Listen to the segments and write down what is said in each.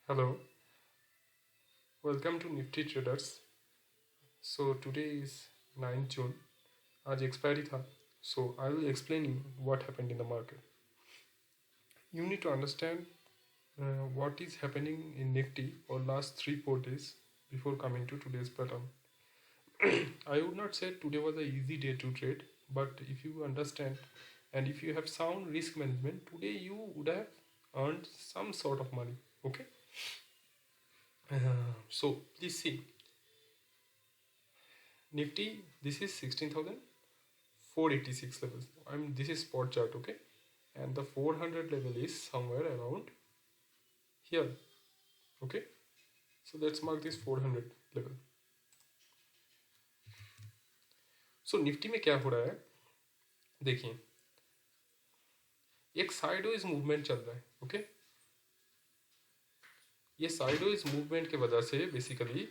Hello, welcome to Nifty Traders. So today is 9 June. आज expiry था. So I will explain you what happened in the market. You need to understand what is happening in Nifty for last 3-4 days before coming to today's pattern. I would not say today was an easy day to trade, but if you understand and if you have sound risk management, today you would have earned some sort of money. Okay. So please see. Nifty, this is 16,486 levels. This is spot chart, okay? And the 400 level is somewhere around here, okay? So let's mark this 400 level. So Nifty में क्या हो रहा है देखिए, एक sideways movement चल रहा है, ओके? ये साइडवेज मूवमेंट के वजह से बेसिकली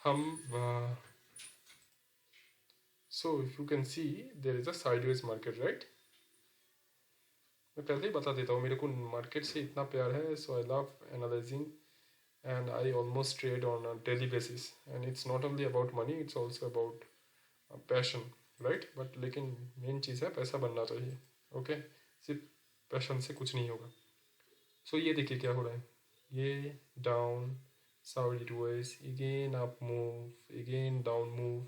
हम so if you can see there is a sideways market, right? मैं पहले ही बता देता हूँ, मेरे को मार्केट से इतना प्यार है, so I love analyzing and I almost trade on a daily basis, and it's not only about money, it's also about passion, right? But लेकिन मेन चीज़ है पैसा बनना चाहिए, ओके? सिर्फ पैशन से कुछ नहीं होगा. So ये देखिए क्या हो रहा है, ये down sideways, again up move, again down move,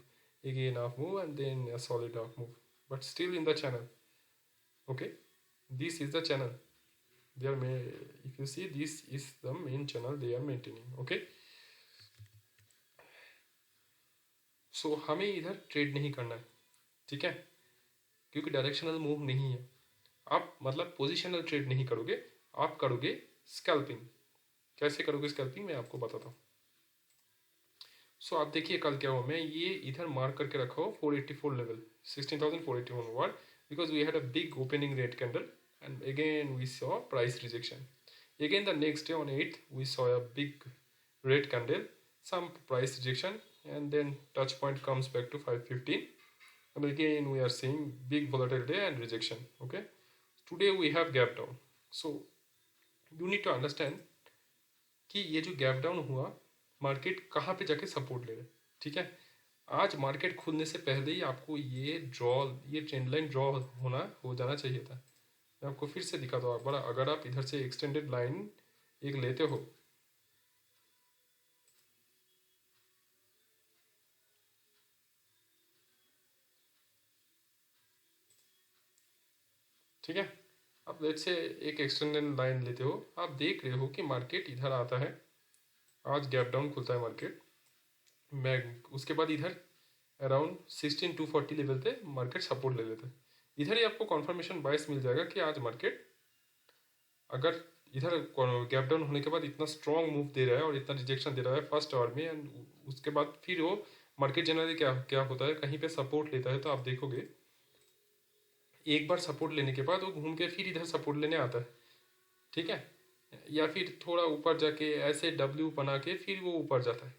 again up move, and then a solid up move, but still in the channel, okay? This is the channel they are if you see, this is the main channel they are maintaining, okay? So हमें इधर trade नहीं करना है, ठीक है? क्योंकि directional move नहीं है. आप मतलब पोजिशनल ट्रेड नहीं करोगे, आप करोगे स्कैल्पिंग. कैसे करोगे स्कैल्पिंग मैं आपको बताता हूँ. सो आप देखिए कल क्या हुआ, मैं ये इधर मार्क करके रखा हूँ 484 लेवल, 16,481 वाट, because we had a big opening red candle and again we saw price rejection. Again the next day on 8th we saw a big red candle, some price rejection, and then touch point comes back to 515, and again we are seeing big volatile day and rejection, okay? Today we have gap down. So you need to understand कि ये जो gap down हुआ, market कहाँ पे जाके support ले रहे, ठीक है? आज मार्केट खुलने से पहले ही आपको ये ट्रेंड लाइन ड्रॉ हो जाना चाहिए था. मैं आपको फिर से दिखाता हूँ. बड़ा अगर आप इधर से एक्सटेंडेड लाइन एक लेते हो, ठीक है? आप लेट से एक एक्सटेंडेड लाइन लेते हो, आप देख रहे हो कि मार्केट इधर आता है, आज गैप डाउन खुलता है मार्केट, मैं उसके बाद इधर अराउंड 16,240 लेवल पे मार्केट सपोर्ट ले लेते हैं. इधर ही आपको कॉन्फर्मेशन बायस मिल जाएगा कि आज मार्केट अगर इधर गैप डाउन होने के बाद इतना स्ट्रॉन्ग मूव दे रहा है और इतना रिजेक्शन दे रहा है फर्स्ट आवर में, एंड उसके बाद फिर वो मार्केट जनरली क्या क्या होता है, कहीं पे सपोर्ट लेता है तो आप देखोगे एक बार सपोर्ट लेने के बाद वो घूम के फिर इधर सपोर्ट लेने आता है, ठीक है? या फिर थोड़ा ऊपर जाके ऐसे डब्ल्यू बना के फिर वो ऊपर जाता है,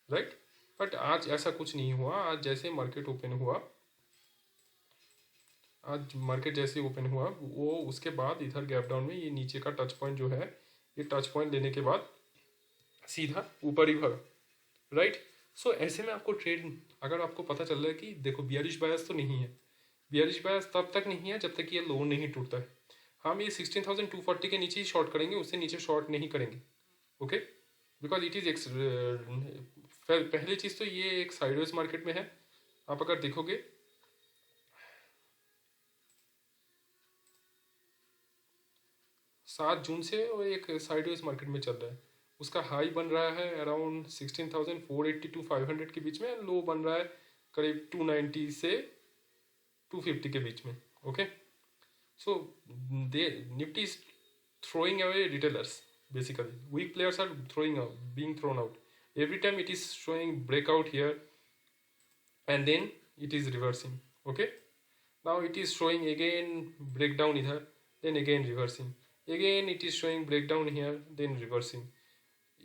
राइट? बट आज ऐसा कुछ नहीं हुआ. आज जैसे मार्केट ओपन हुआ, आज मार्केट जैसे ओपन हुआ वो उसके बाद इधर गैप डाउन में ये नीचे का टच पॉइंट जो है, ये टच पॉइंट लेने के बाद सीधा ऊपर ही भागा, राइट? सो ऐसे में आपको ट्रेड, अगर आपको पता चल रहा है कि देखो बियरिश बायस तो नहीं है, बियरिश बायस तब तक नहीं है जब तक कि ये लो नहीं टूटता है. हम ये 16,240 के नीचे ही शॉर्ट करेंगे, उससे नीचे शॉर्ट नहीं करेंगे, ओके? बिकॉज इट इज पहली चीज़ तो ये एक साइडवेज मार्केट में है. आप अगर देखोगे 7 जून से वो एक साइडवेज मार्केट में चल रहा है. उसका हाई बन रहा है अराउंड 16,480 टू 500 के बीच में, लो बन रहा है करीब 290 से 250 के बीच में, okay? So they Nifty is throwing away retailers, basically weak players are being thrown out. Every time it is showing breakout here and then it is reversing, okay? Now it is showing again breakdown here, then again reversing, again it is showing breakdown here, then reversing.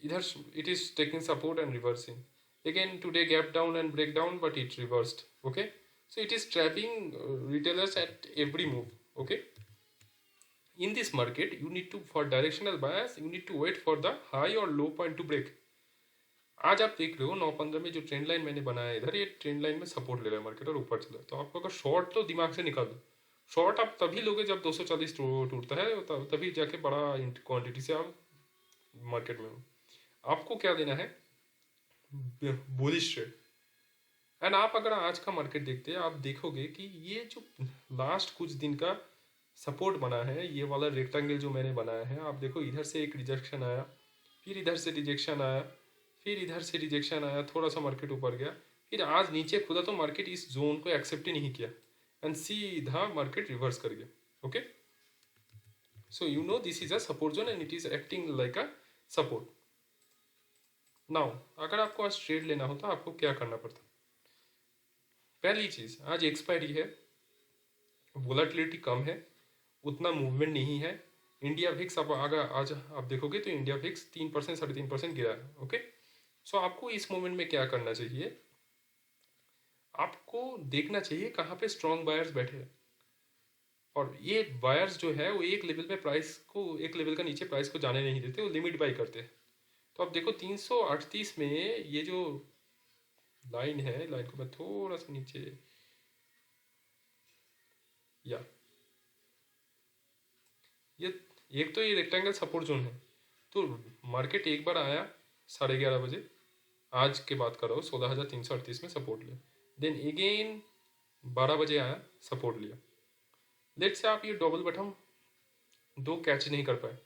Either it is taking support and reversing, again today gap down and breakdown, but it reversed, okay? So it is trapping retailers at every move, okay? In this market, you need to, for directional bias, you need to wait for the high or low point to break. आज आप देख रहे हो 9:15 में जो trend line मैंने बनाया है इधर, ये ट्रेंड लाइन में सपोर्ट ले रहा है मार्केट और ऊपर चला है। तो आपको अगर शॉर्ट, तो दिमाग से निकाल दो, शॉर्ट आप तभी लोगे जब 240 टूटता है, तभी जाके बड़ा क्वांटिटी से आप मार्केट में हो। आपको क्या देना है, बुलिश ट्रेड। एंड आप अगर आज का मार्केट देखते हैं, आप देखोगे कि ये जो लास्ट कुछ दिन का सपोर्ट बना है, ये वाला रेक्टेंगल जो मैंने बनाया है, आप देखो इधर से एक रिजेक्शन आया, फिर इधर से रिजेक्शन आया, फिर इधर से रिजेक्शन आया, थोड़ा सा मार्केट ऊपर गया, फिर आज नीचे खुला तो मार्केट इस जोन को एक्सेप्ट ही नहीं किया एंड सीधा मार्केट रिवर्स कर गया। Okay, so you know this is a support zone and it is acting like a support. Now अगर आपको आज ट्रेड लेना होता, आपको क्या करना पड़ता? पहली चीज, आज एक्सपायरी है, वोलेटिलिटी कम है, उतना मूवमेंट नहीं है। इंडिया विक्स अब अगर आज आप देखोगे तो इंडिया विक्स 3% 3.5% गिरा है। ओके, सो आपको इस मोमेंट में क्या करना चाहिए, आपको देखना चाहिए कहाँ पे स्ट्रॉन्ग बायर्स बैठे हैं, और ये बायर्स जो है वो एक लेवल पे प्राइस को, एक लेवल का नीचे प्राइस को जाने नहीं देते, वो लिमिट बाई करते हैं। तो आप देखो 338 में ये जो लाइन है, लाइन को मैं थोड़ा सा नीचे, या ये एक तो ये रेक्टेंगल सपोर्ट जोन है। तो मार्केट एक बार आया 11:30 बजे, आज के बात कर रहा हूँ, 16,338 में सपोर्ट लिया, देन अगेन 12 बजे आया, सपोर्ट लिया। लेट से आप ये डबल बटन दो कैच नहीं कर पाए,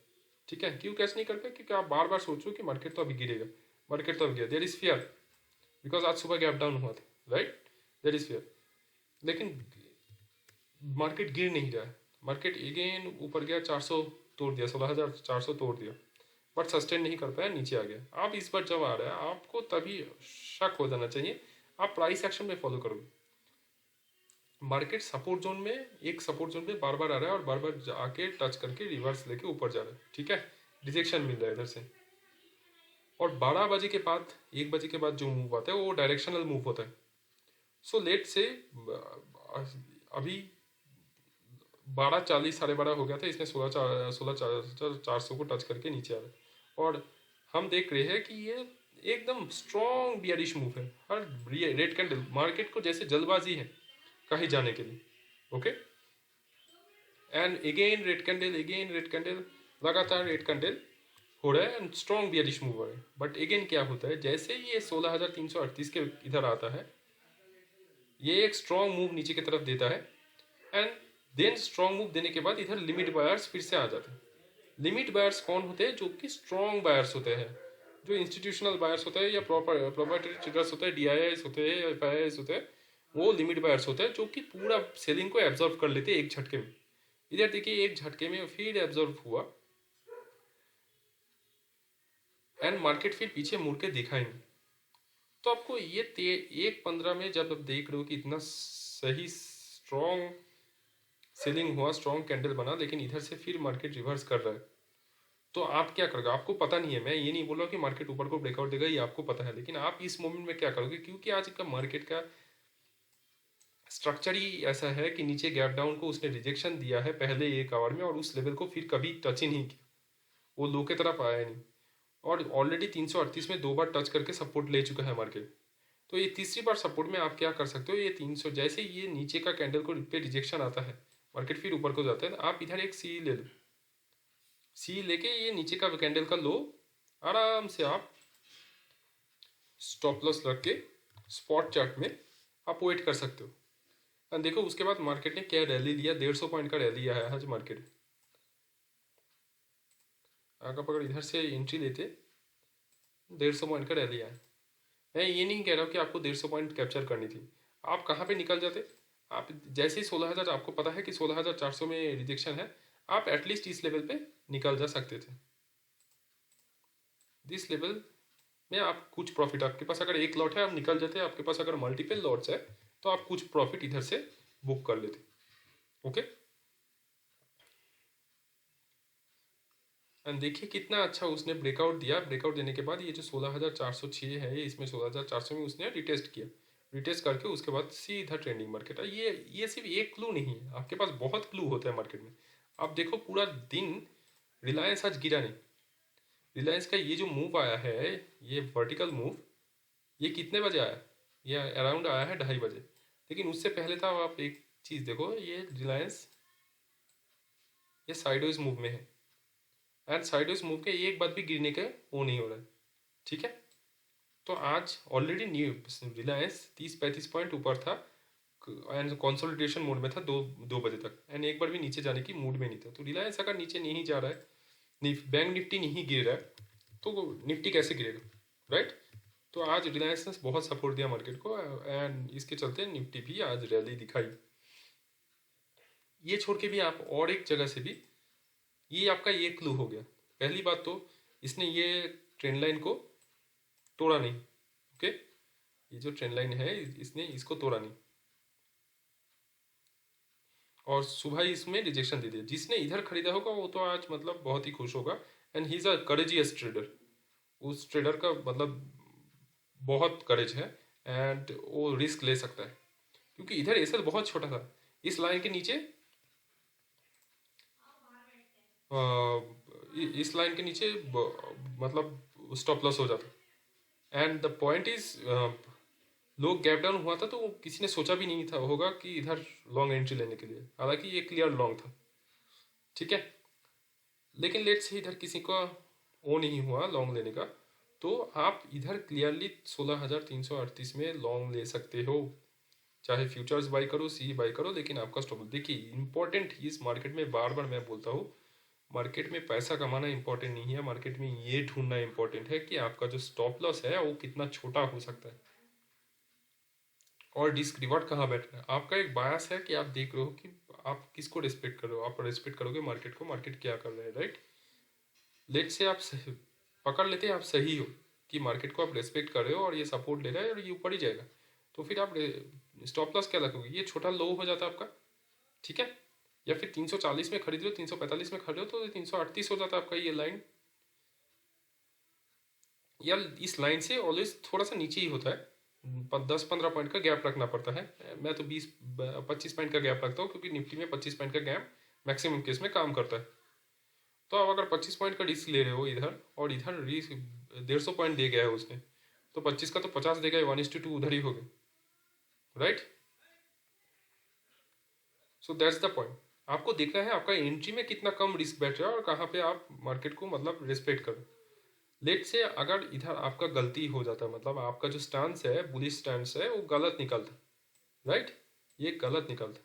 ठीक है? क्यों कैच नहीं कर पाए? क्योंकि आप बार बार सोचो कि मार्केट तो अभी गिरेगा, मार्केट तो अभी गिरा, देयर इज फियर, बिकॉज आज सुबह गैप डाउन हुआ था, राइट? There is fear. लेकिन मार्केट गिर नहीं रहा है, मार्केट अगेन ऊपर गया, 400 तोड़ दिया, 16,400 तोड़ दिया, बट सस्टेन नहीं कर पाया, नीचे आ गया। आप इस बार जब आ रहा है, आपको तभी शक हो जाना चाहिए, आप प्राइस एक्शन में फॉलो करोगे। मार्केट सपोर्ट जोन में, एक सपोर्ट जोन में बार बार आ रहा है और बार बार आके टच करके रिवर्स लेके ऊपर जा रहा है, ठीक है? रिजेक्शन मिल रहा है इधर से, और 12 बजे के बाद, 1 बजे के बाद जो मूव आता है वो डायरेक्शनल मूव होता है। सो लेट से अभी 12:40 12:30 हो गया था, इसमें 16,400 को टच करके नीचे आ रहा है, और हम देख रहे हैं कि ये एकदम स्ट्रॉन्ग बियरिश मूव है। हर रेड कैंडल, मार्केट को जैसे जल्दबाजी है कहीं जाने के लिए। Okay, and again red candle, again red candle, लगातार रेड कैंडल हो रहा है एंड स्ट्रॉन्ग बियरिश मूव हो रहा है। बट अगेन क्या होता है, जैसे ही ये 16,338 के इधर आता है, ये एक स्ट्रॉन्ग मूव नीचे की तरफ देता है, एंड देन स्ट्रॉन्ग मूव देने के बाद इधर लिमिट बायर्स फिर से आ जाते हैं। लिमिट बायर्स कौन होते हैं? जो कि स्ट्रॉन्ग बायर्स होते हैं, जो इंस्टीट्यूशनल बायर्स होते हैं या प्रॉपर्टी ट्रेडर्स होते हैं, DIIs होते हैं, FIIs होते हैं, वो लिमिट बायर्स होते हैं, जो कि पूरा सेलिंग को एब्जॉर्व कर लेते हैं एक झटके में। इधर देखिए, एक झटके में फिर एब्जॉर्व हुआ एंड मार्केट फिर पीछे मुड़ के देखा ही नहीं। तो आपको ये 1:15 में जब आप देख रहे हो कि इतना सही स्ट्रॉन्ग सेलिंग हुआ, स्ट्रॉन्ग कैंडल बना, लेकिन इधर से फिर मार्केट रिवर्स कर रहा है, तो आप क्या करोगे? आपको पता नहीं है, मैं ये नहीं बोल रहा कि मार्केट ऊपर को ब्रेकआउट देगा, ये आपको पता है, लेकिन आप इस मोमेंट में क्या करोगे? क्योंकि आज का मार्केट का स्ट्रक्चर ही ऐसा है कि नीचे गैप डाउन को उसने रिजेक्शन दिया है पहले 1 आवर में, और उस लेवल को फिर कभी टच ही नहीं किया, वो लो की तरफ आया नहीं, और ऑलरेडी 338 में 2 बार टच करके सपोर्ट ले चुका है मार्केट। तो ये तीसरी बार सपोर्ट में आप क्या कर सकते हो, ये 300 जैसे ये नीचे का कैंडल को पे रिजेक्शन आता है, मार्केट फिर ऊपर को जाता है, आप इधर एक सी ले लो, सी लेके ये नीचे का कैंडल का लो आराम से आप स्टॉप लॉस रख के स्पॉट चार्ट में आप वेट कर सकते हो। और देखो उसके बाद मार्केट ने क्या रैली लिया, 150 पॉइंट का रैली आया है आज मार्केट। अगर अगर इधर से एंट्री लेते, 150 पॉइंट का रैली आया। मैं ये नहीं कह रहा हूँ कि आपको 150 पॉइंट कैप्चर करनी थी, आप कहाँ पे निकल जाते? आप जैसे ही 16,000, आपको पता है कि 16,400 में रिजेक्शन है, आप एटलीस्ट इस लेवल पे निकल जा सकते थे। दिस लेवल में आप कुछ प्रॉफिट, आपके पास अगर एक लॉट है आप निकल जाते, आपके पास अगर मल्टीपल लॉट्स है तो आप कुछ प्रॉफिट इधर से बुक कर लेते। ओके, एंड देखिए कितना अच्छा उसने ब्रेकआउट दिया। ब्रेकआउट देने के बाद ये जो 16,406 है, इसमें 16,400 में उसने रिटेस्ट किया, रिटेस्ट करके उसके बाद सीधा ट्रेंडिंग मार्केट है। ये सिर्फ एक क्लू नहीं है, आपके पास बहुत क्लू होता है मार्केट में। आप देखो पूरा दिन रिलायंस आज गिरा नहीं। रिलायंस का ये जो मूव आया है, ये वर्टिकल मूव, ये कितने बजे आया? ये अराउंड आया है 2:30 बजे। लेकिन उससे पहले था, आप एक चीज़ देखो, ये रिलायंस ये साइडवेज मूव में है, एंड साइडवेज मूव के एक बार भी गिरने के वो नहीं हो रहा है। ठीक है, तो आज ऑलरेडी न्यू रिलायंस 30-35 पॉइंट ऊपर था एंड कंसोलिडेशन मोड में था 2 बजे तक, एंड एक बार भी नीचे जाने की मूड में नहीं था। तो रिलायंस अगर नीचे नहीं जा रहा है, बैंक निफ्टी नहीं गिर रहा है, तो निफ्टी कैसे गिरेगा, राइट? तो आज रिलायंस ने बहुत सपोर्ट दिया मार्केट को, एंड इसके चलते निफ्टी भी आज रैली दिखाई। ये छोड़ के भी आप और एक जगह से भी, ये आपका ये क्लू हो गया। पहली बात तो इसने ये ट्रेंड लाइन को तोड़ा नहीं, ओके, ये जो ट्रेंड लाइन है इसने इसको तोड़ा नहीं, और सुबह ही इसमें रिजेक्शन दे दिया। जिसने इधर खरीदा होगा वो तो आज मतलब बहुत ही खुश होगा, and he is a courageous trader. उस ट्रेडर का मतलब बहुत करेज है, एंड वो रिस्क ले सकता है, क्योंकि इधर एसएल बहुत छोटा था। इस लाइन के नीचे इस लाइन के नीचे मतलब स्टॉप लॉस हो जाता। एंड द पॉइंट इज, लोग गैप डाउन हुआ था तो किसी ने सोचा भी नहीं था होगा कि इधर लॉन्ग एंट्री लेने के लिए, हालांकि ये क्लियर लॉन्ग था। ठीक है, लेकिन लेट से इधर किसी का वो नहीं हुआ लॉन्ग लेने का, तो आप इधर क्लियरली 16,338 में लॉन्ग ले सकते हो, चाहे फ्यूचर्स बाई करो, सी बाई करो, लेकिन आपका स्टॉप। देखिए इंपॉर्टेंट इस मार्केट में, बार बार मैं बोलता हूँ, मार्केट में पैसा कमाना इंपॉर्टेंट नहीं है, मार्केट में ये ढूंढना इंपॉर्टेंट है कि आपका जो स्टॉप लॉस है वो कितना छोटा हो सकता है, और रिस्क रिवॉर्ड कहाँ बैठ रहा है। आपका एक बायस है कि आप देख रहे हो कि आप किसको रिस्पेक्ट कर रहे हो, आप रिस्पेक्ट करोगे मार्केट को, मार्केट क्या कर रहा है, राइट? लेट से आप पकड़ लेते हैं, आप सही हो कि मार्केट को आप रिस्पेक्ट कर रहे हो और ये सपोर्ट ले रहा है और ये ऊपर ही जाएगा, तो फिर आप स्टॉप लॉस क्या लगोगे? ये छोटा लो हो जाता है आपका, ठीक है? या फिर 340 में खरीद लो, 345 में खरीदो तो 338 हो जाता है आपका ये लाइन, या इस लाइन से ऑलवेज थोड़ा सा नीचे ही होता है, 10-15 पॉइंट का गैप रखना पड़ता है। मैं तो 20-25 पॉइंट का गैप रखता हूँ, क्योंकि निफ्टी में 25 पॉइंट का गैप मैक्सिमम केस में काम करता है। तो आप अगर 25 पॉइंट का रिस्क ले रहे हो इधर, और इधर रिस्क 150 पॉइंट दे गया है उसने, तो 25 का तो 50 देगा, 1:2 उधर ही हो गया, right? So that's the point. आपको देखना है आपका एंट्री में कितना कम रिस्क बैठ रहा है और कहाँ पे आप मार्केट को मतलब रिस्पेक्ट करो। लेट से अगर इधर आपका गलती हो जाता है, मतलब आपका जो स्टांस है, बुलिश स्टांस है, वो गलत निकलता, राइट? ये गलत निकलता,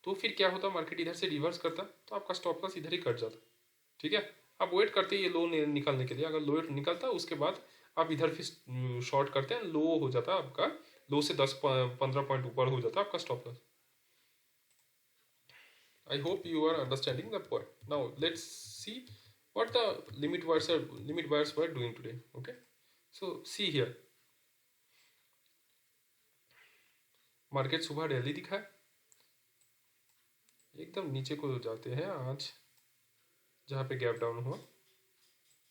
तो फिर क्या होता, मार्केट इधर से रिवर्स करता, तो आपका स्टॉप लॉस इधर ही कट जाता। ठीक है, आप वेट करते हैं ये लो निकालने के लिए, अगर लो निकलता उसके बाद आप इधर फिर शॉर्ट करते हैं, लो हो जाता आपका, लो से 10-15 पॉइंट ऊपर हो जाता आपका stop loss. I hope you are understanding the point. Now let's see what the limit buyers were doing today. Okay, so see here, market सुबह रैली दिखा है, एकदम नीचे को जाते हैं आज, जहाँ पे गैप डाउन हुआ।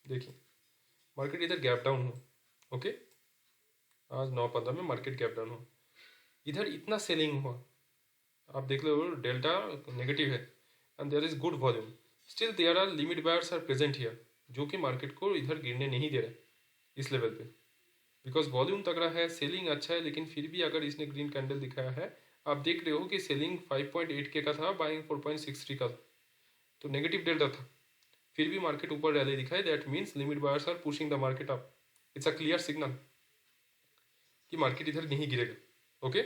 देखिए मार्केट इधर गैप डाउन हुआ, ओके, आज 9:15 में मार्केट गैप डाउन हुआ, इधर इतना सेलिंग हुआ, आप देख लो डेल्टा नेगेटिव है, and there is good volume, still there are limit buyers are present here, जो कि मार्केट को इधर गिरने नहीं दे रहे इस लेवल पे, बिकॉज वॉल्यूम तगड़ा है, सेलिंग अच्छा है। लेकिन फिर भी अगर इसने ग्रीन कैंडल दिखाया है, आप देख रहे हो कि सेलिंग 5.8 के का था, बाइंग 4.63 का था, तो नेगेटिव डेल्टा था, फिर भी मार्केट ऊपर रैली दिखाई, that means limit buyers are pushing the market up. It's a clear signal कि मार्केट इधर नहीं गिरेगा, ओके,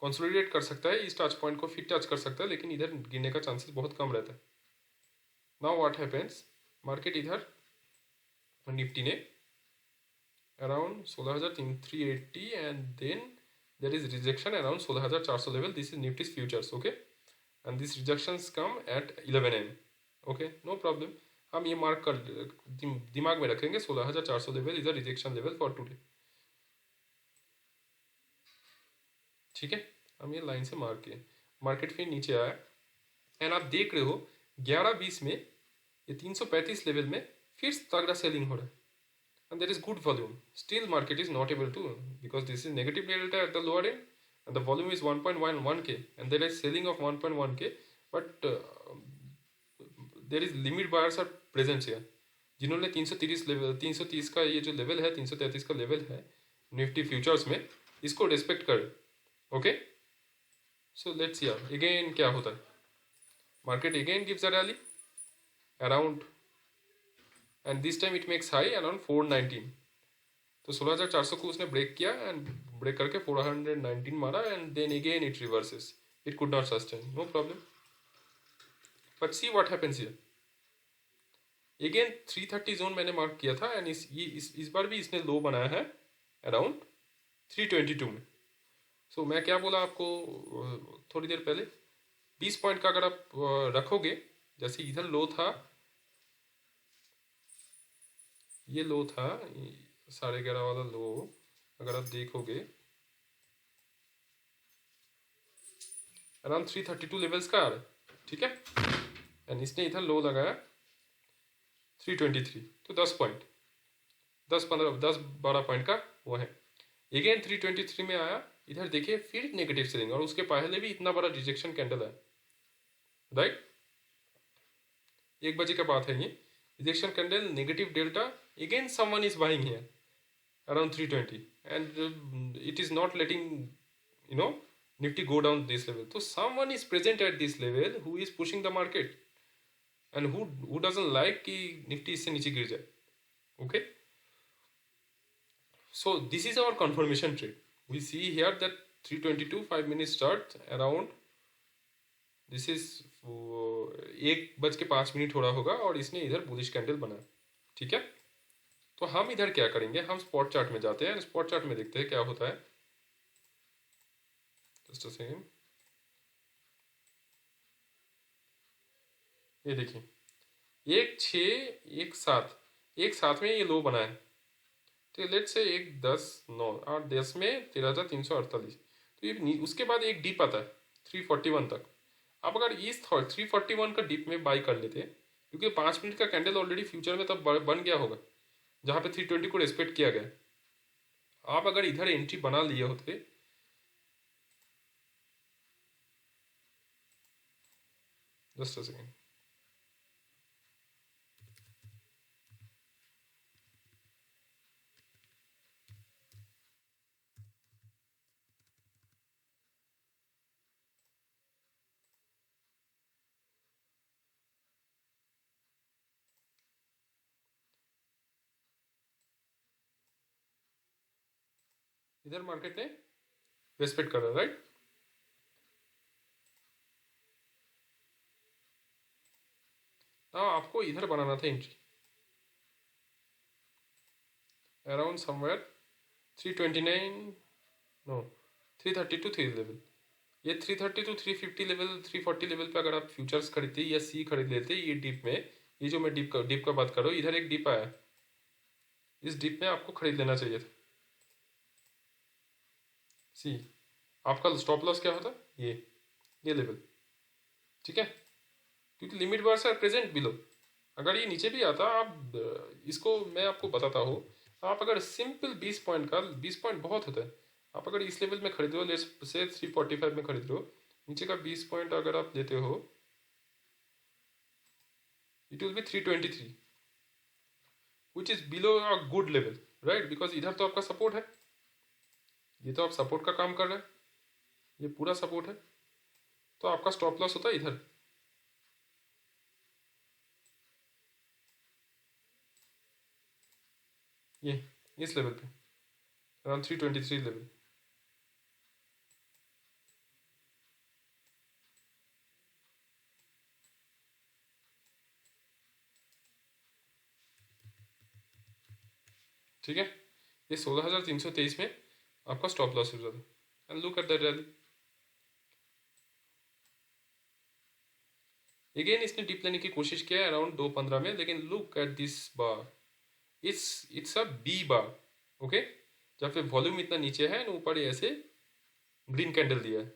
कंसोलिडेट कर सकता है, इस टच पॉइंट को फिर टच कर सकता है, लेकिन इधर गिरने का चांसेस बहुत कम रहता है। नाउ व्हाट हैपेंस, मार्केट इधर निफ्टी ने around 16,380 and then there is rejection around 16,400 level. This is Nifty's futures, okay, and these rejections come at 11 am, okay, no problem, हम ये मार्क कर दिमाग में रखेंगे, 16,400 level is a rejection level for today, ठीक है, हम ये लाइन से मार्क किए। मार्केट फिर नीचे आया, एंड आप देख रहे हो 11:20 में ये 335 लेवल में फिर तगड़ा सेलिंग हो रहा है, and there is good volume, still market is not able to, because this is negative delta at the lower end and the volume is 1.11k and there is selling of 1.1k, but there is limit buyers are present here, जिन्होंने 330 level 330 का ये जो level है 333 का level है Nifty futures में, इसको respect कर। Okay, so let's see again क्या होता है। Market again gives a rally around and this time it makes high around 419, तो 16,400 को उसने ब्रेक किया एंड ब्रेक करके 419 मारा and then again it reverses, it could not sustain, no problem. But see what happens here, again 330 zone मैंने mark किया था and इस बार भी इसने लो बनाया है अराउंड 322 में। सो मैं क्या बोला आपको थोड़ी देर पहले, 20 पॉइंट का अगर आप रखोगे, जैसे इधर लो था, ये लो था 11:30 वाला लो, अगर आप देखोगे अराउंड 332 लेवल्स का आ रहा है, ठीक है, एंड इसने इधर लो लगाया 323, तो 10 पॉइंट 10-12 पॉइंट का वो है। अगेन 323 में आया, इधर देखिए फिर नेगेटिव सेलिंग, और उसके पहले भी इतना बड़ा रिजेक्शन कैंडल है, राइट, 1 बजे का बात है ये, rejection candle negative delta, again someone is buying here around 320 and it is not letting Nifty go down this level, so someone is present at this level who is pushing the market and who doesn't like कि Nifty इससे नीचे गिर जाए। okay, so this is our confirmation trade, we see here that 322 5 minutes start around, this is 1:05 हो रहा होगा और इसने इधर बुलिश कैंडल बनाया, ठीक है। तो हम इधर क्या करेंगे, हम स्पॉट चार्ट में जाते हैं, स्पॉट चार्ट में देखते हैं क्या होता है, जस्ट अ सेकंड, ये देखिए 1-6 1-7 में ये लो बना है, तो लेट्स से 1-10-9 8-10 में 13,348, तो ये उसके बाद एक डीप आता है 341 तक। आप अगर इस 341 का डीप में बाई कर लेते हैं, क्योंकि 5 मिनट का कैंडल ऑलरेडी फ्यूचर में तब बन गया होगा जहाँ पे 320 को रेस्पेक्ट किया गया, आप अगर इधर एंट्री बना लिए होते, जस्ट अ सेकेंड, इधर मार्केट ने रेस्पेक्ट कर रहा है, राइट, आपको इधर बनाना था entry around somewhere 329 no 330 to 3 level, ये 330 टू 350 लेवल 340 लेवल पे अगर आप फ्यूचर्स खरीदते या सी खरीद लेते, ये डीप में, ये जो मैं डीप का बात कर रहा हूँ, इधर एक डीप आया, इस डीप में आपको खरीद लेना चाहिए था। सी आपका स्टॉप लॉस क्या होता, ये लेवल, ठीक है, क्योंकि limit bars are present below. अगर ये नीचे भी आता, आप इसको मैं आपको बताता हूँ, आप अगर सिंपल 20 पॉइंट का, 20 पॉइंट बहुत होता है, आप अगर इस लेवल में खरीद रहे हो, लेट्स से 345 में खरीद रहे हो, नीचे का 20 पॉइंट अगर आप लेते हो, it will be 323 which is below a good level, right, because इधर तो आपका सपोर्ट है, ये तो आप सपोर्ट का काम कर रहे हैं, ये पूरा सपोर्ट है, तो आपका स्टॉप लॉस होता है इधर, ये इस लेवल पे अराउंड 323 लेवल, ठीक है, ये 16,323 में आपका स्टॉप लॉस हो जाता है, and look at that rally, again इसने डिप लेने की कोशिश किया अराउंड 2:15 में, लेकिन look at this bar, it's a B bar, okay, जहाँ पे वॉल्यूम इतना नीचे है, ऊपर ऐसे ग्रीन कैंडल दिया है,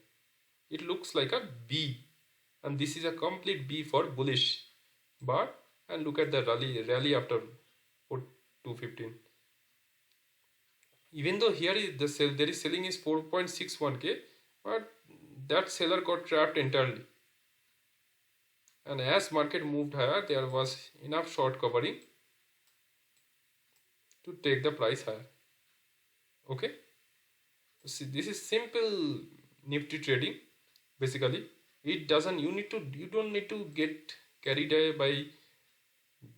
it looks like a B and this is a complete B for bullish bar, and look at the rally after 215, even though here is the sell, there is selling is 4.61k, but that seller got trapped entirely and as market moved higher, there was enough short covering to take the price higher. Okay, see, this is simple Nifty trading. Basically, it doesn't, you don't need to get carried away by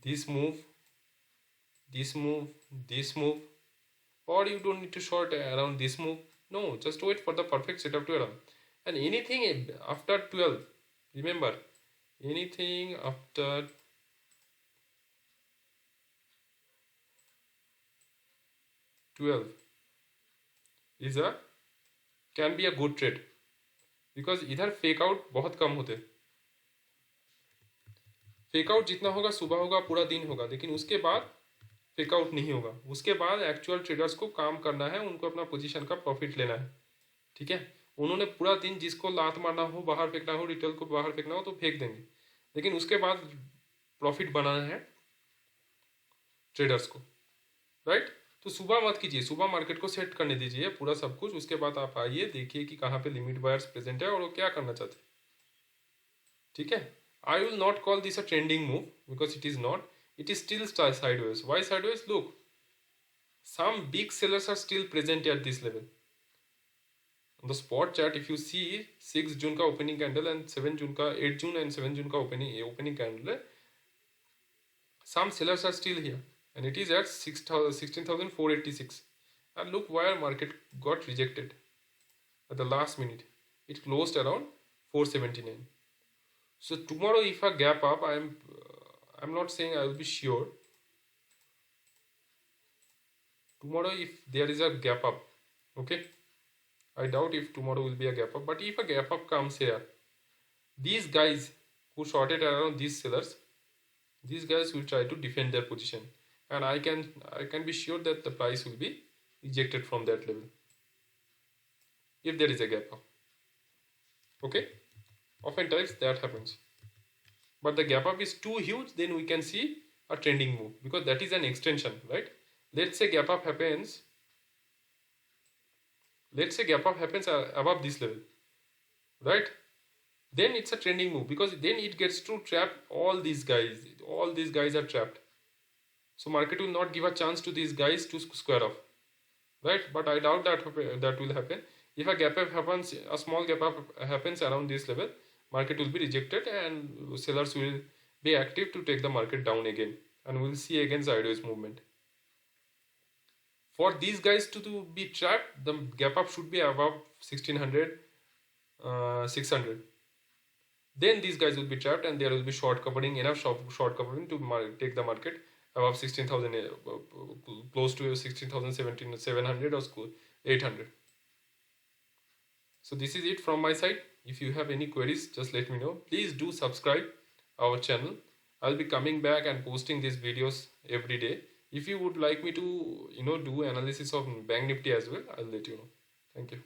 this move, this move, this move, or you don't need to short around this move. No, just wait for the perfect setup to run. And anything after 12, remember, anything after 12 is a can be a good trade, because इधर fake out बहुत कम होते हैं. Fake out जितना होगा सुबह होगा, पूरा दिन होगा, लेकिन उसके बाद फेक आउट नहीं होगा. उसके बाद एक्चुअल ट्रेडर्स को काम करना है, उनको अपना पोजीशन का प्रॉफिट लेना है. ठीक है, उन्होंने पूरा दिन जिसको लात मारना हो, बाहर फेंकना हो, रिटेल को बाहर फेंकना हो तो फेंक देंगे, लेकिन उसके बाद प्रॉफिट बनाना है ट्रेडर्स को. राइट, तो सुबह मत कीजिए, सुबह मार्केट को सेट करने दीजिए पूरा सब कुछ. उसके बाद आप आइए, देखिए कि कहाँ पे लिमिट बायर्स प्रेजेंट है और वो क्या करना चाहते हैं. ठीक है, I will not call this a trending move because it is not. It is still sideways. Why sideways? Look, some big sellers are still present at this level. On the spot chart, if you see 6 June का opening candle and 7 June का 8 June and 7 June का opening candle, some sellers are still here, and it is at 16,486. And look where market got rejected at the last minute. It closed around 479. So tomorrow, if I gap up, I'm not saying I will be sure. Tomorrow, if there is a gap up, okay, I doubt if tomorrow will be a gap up, but if a gap up comes here, these guys who shorted around these sellers, these guys will try to defend their position, and I can be sure that the price will be ejected from that level if there is a gap up. Okay, oftentimes that happens. But the gap up is too huge, then we can see a trending move, because that is an extension, right? Let's say gap up happens. Let's say gap up happens above this level, right? Then it's a trending move, because then it gets to trap all these guys. All these guys are trapped. So market will not give a chance to these guys to square off, right? But I doubt that will happen. If a gap up happens, a small gap up happens around this level, market will be rejected and sellers will be active to take the market down again, and we'll see again sideways movement. For these guys to be trapped, the gap up should be above 1600, 600. Then these guys will be trapped and there will be short covering, enough short covering to take the market above 16,000, close to 16,000, 700 or 800. So this is it from my side. If you have any queries, just let me know. Please do subscribe our channel. I'll be coming back and posting these videos every day. If you would like me to, do analysis of Bank Nifty as well, I'll let you know. Thank you.